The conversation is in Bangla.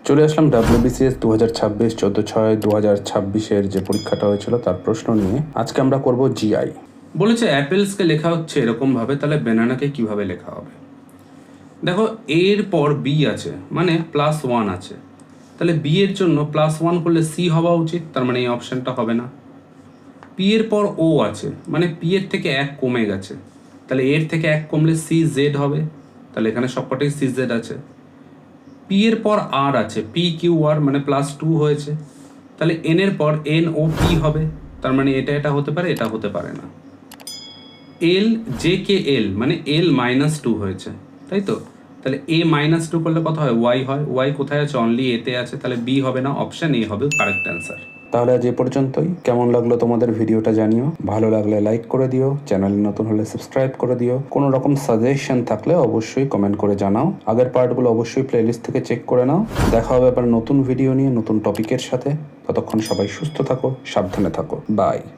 চলে আসলাম WBCS 2026 14/6/2026 যে পরীক্ষাটা হয়েছিল তার প্রশ্ন নিয়ে। আজকে আমরা করব জিআই। বলেছে অ্যাপেলসকে লেখা হচ্ছে এরকম ভাবে, তাহলে ব্যানানাকে কিভাবে লেখা হবে? দেখো, এর পর বি আছে মানে +1 আছে, তাহলে বি এর জন্য +1 করলে সি হওয়া উচিত, তার মানে এই অপশানটা হবে না। পি এর পর ও আছে মানে পি এর থেকে 1 কমে গেছে, তাহলে এর থেকে 1 কমলে সি জেড হবে, তাহলে এখানে সবকটাই সি জেড আছে। পি এর পর আর আছে PQR মানে +2 হয়েছে, তাহলে এন এর পর এন ও পি হবে, তার মানে এটা হতে পারে, এটা হতে পারে না। এল জে কে এল মানে L-2 হয়েছে, তাই তো? তাহলে A-2 করলে কত হয়? ওয়াই হয়। ওয়াই কোথায় আছে? অনলি এতে আছে, তাহলে বি হবে না, অপশান এ হবে কারেক্ট অ্যান্সার। তাহলে আজ এ পর্যন্তই। কেমন লাগলো তোমাদের ভিডিওটা জানিও, ভালো লাগলে লাইক করে দিও, চ্যানেলে নতুন হলে সাবস্ক্রাইব করে দিও। কোনো রকম সাজেশন থাকলে অবশ্যই কমেন্ট করে জানাও। আগের পার্টগুলো অবশ্যই প্লেলিস্ট থেকে চেক করে নাও। দেখা হবে আবার নতুন ভিডিও নিয়ে নতুন টপিকের সাথে। ততক্ষণ সবাই সুস্থ থাকো, সাবধানে থাকো। বাই।